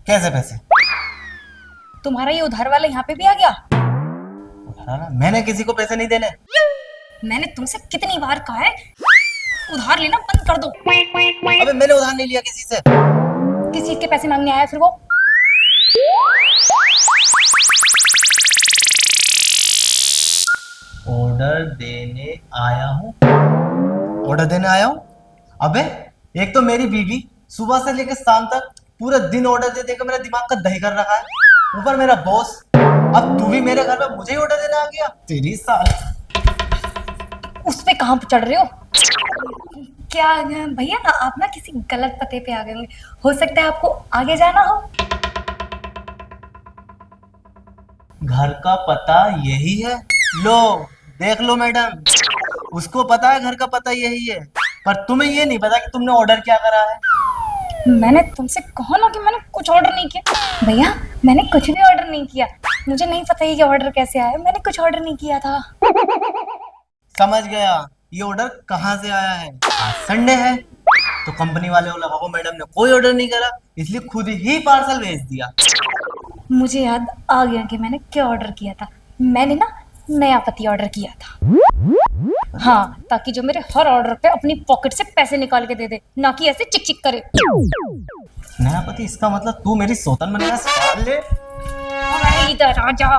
कैसे पैसे? तुम्हारा ये उधार वाला यहाँ पे भी आ गया। मैंने किसी को पैसे नहीं देने। मैंने तुमसे कितनी बार कहा है उधार लेना बंद कर दो। अबे मैंने उधार नहीं लिया किसी से। किस चीज के पैसे मांगने आया फिर वो? ऑर्डर देने आया हूँ। ऑर्डर देने आया हूँ? अबे एक तो मेरी बीवी सुबह से लेकर शाम तक पूरा दिन ऑर्डर दे देकर मेरा दिमाग का दही कर रखा है। ऊपर मेरा बॉस, अब तू भी मेरे घर में मुझे ही ऑर्डर देने आ गया। तेरी साल। उस पे कहाँ चढ़ रहे हो? क्या भैया आप ना किसी गलत पते पे आ गए होंगे। हो सकता है आपको आगे जाना हो। घर का पता यही है। लो देख लो मैडम, उसको पता है घर का पता यही है, पर तुम्हें ये नहीं पता कि तुमने ऑर्डर क्या करा है। मैंने तुमसे कहा ना कि मैंने कुछ ऑर्डर नहीं किया। भैया मैंने कुछ भी ऑर्डर नहीं किया। मुझे नहीं पता ये कि ऑर्डर कैसे आया। मैंने कुछ ऑर्डर नहीं किया था। समझ गया ये ऑर्डर कहाँ से आया है। आज संडे है तो कंपनी वाले को लगा को मैडम ने कोई ऑर्डर नहीं करा, इसलिए खुद ही पार्सल भेज दिया। मुझे याद आ गया कि मैंने क्या ऑर्डर किया था। मैंने ना नया पति ऑर्डर किया था। हाँ, ताकि जो मेरे हर ऑर्डर पे अपनी पॉकेट से पैसे निकाल के दे दे, ना कि ऐसे चिक चिक करे। नया पति, इसका मतलब तू मेरी सौतन बनेगा साले। अरे इधर राजा,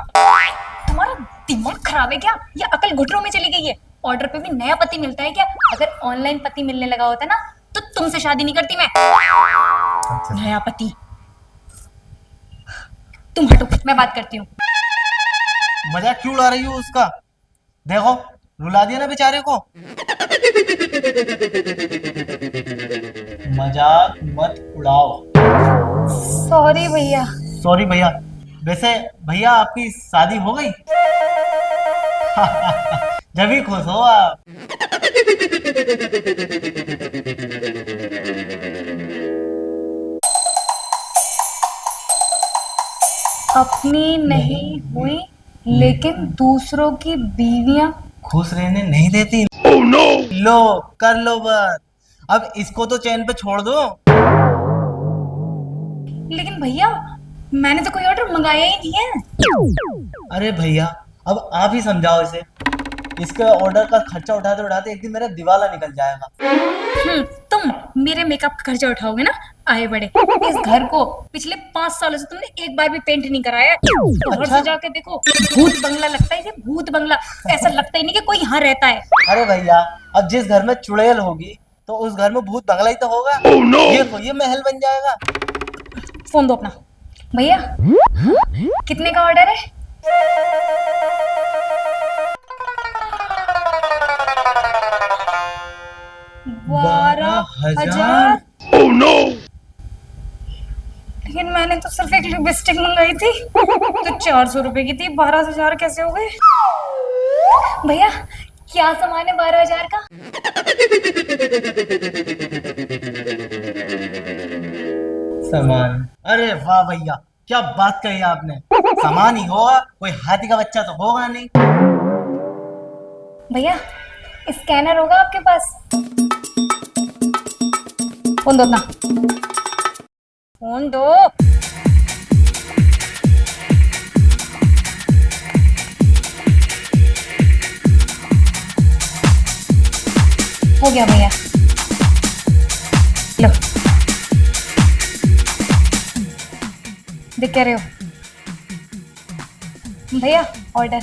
तुम्हारा दिमाग खराब है क्या या अकल घुटनों में चली गई है? ऑर्डर पे भी नया पति मिलता है क्या? अगर ऑनलाइन पति मिलने लगा होता ना तो तुमसे शादी नहीं करती मैं। नया पति। तुम हटो, मैं बात करती हूँ। मजाक क्यों उड़ा रही हो उसका? देखो रुला दिया ना बेचारे को। मजाक मत उड़ाओ। सॉरी भैया। सॉरी भैया। वैसे भैया आपकी शादी हो गई? जब ही खुश हो आप। अपनी नहीं हुई लेकिन दूसरों की बीवियां खुश रहने नहीं देती। oh, no! लो कर लो बात। अब इसको तो चैन पे छोड़ दो। लेकिन भैया मैंने तो कोई ऑर्डर मंगाया ही नहीं है। अरे भैया अब आप ही समझाओ इसे। इसके ऑर्डर का खर्चा उठाते उठाते एक दिन मेरा दिवाला निकल जाएगा। तुम मेरे मेकअप का खर्चा उठाओगे ना, आए बड़े। इस घर को पिछले 5 सालों से तुमने एक बार भी पेंट नहीं कराया। बाहर से जाके देखो, भूत बंगला लगता है। ये भूत बंगला, ऐसा लगता ही नहीं कि कोई यहाँ रहता है। अरे भैया अब जिस घर में चुड़ैल होगी तो उस घर में भूत बंगला ही तो होगा। oh, no! ये महल बन जाएगा। फोन दो अपना। भैया कितने का ऑर्डर है? $12,000। oh, no! लेकिन मैंने तो सिर्फ एक लिपस्टिक मंगाई थी तो 400 रुपए की थी। 12,000 कैसे हो गए? भैया क्या सामान है 12,000 का? सामान? अरे वाह भैया, क्या बात कही आपने। सामान ही होगा, कोई हाथी का बच्चा तो होगा नहीं। भैया स्कैनर होगा आपके पास? फोन दो अपना। फोन दो। हो गया भैया, लो। देख क्या रहे हो भैया? ऑर्डर।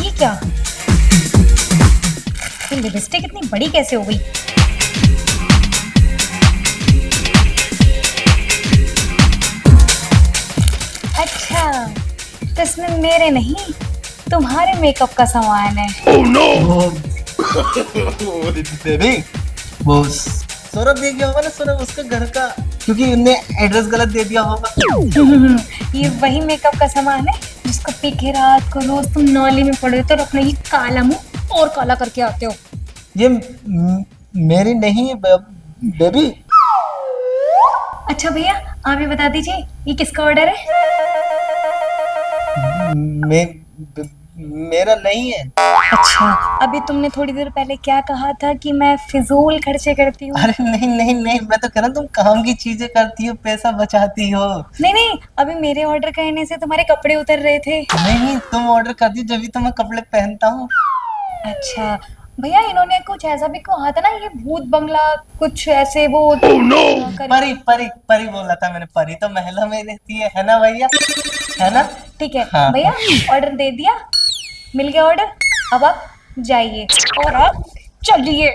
ये क्या? ये लिपस्टिक इतनी बड़ी कैसे हो गई? अच्छा तो इसमें मेरे नहीं तुम्हारे मेकअप का सामान है। oh, no! बेबी वो सौरभ दे गया होगा ना, सौरभ उसका घर का, क्योंकि उनने एड्रेस गलत दे दिया होगा। ये वही मेकअप का सामान है जिसको पी के रात को रोज तुम नौली में पड़े हो तो अपना ये काला मुंह और काला करके आते हो। ये मेरी नहीं है बेबी। अच्छा भैया आप ये बता दीजिए ये किसका ऑर्डर है? मेरा नहीं है। अच्छा, अभी तुमने थोड़ी देर पहले क्या कहा था कि मैं फिजूल खर्चे करती हूँ? अरे नहीं नहीं नहीं, मैं तो कह रहा हूँ तुम काम की चीजें करती हो, पैसा बचाती हो। नहीं नहीं, अभी मेरे ऑर्डर कहने से तुम्हारे कपड़े उतर रहे थे। नहीं नहीं, तुम ऑर्डर करती हो जब भी तो मैं कपड़े पहनता हूँ। अच्छा भैया, इन्होंने कुछ ऐसा भी कहा था ना, ये भूत बंगला कुछ ऐसे वो परी परी परी बोला था मैंने, परी तो महलों में रहती है ना भैया, है ना? ठीक है हाँ। भैया, ऑर्डर दे दिया, मिल गया ऑर्डर। अब आप जाइए और आप चलिए।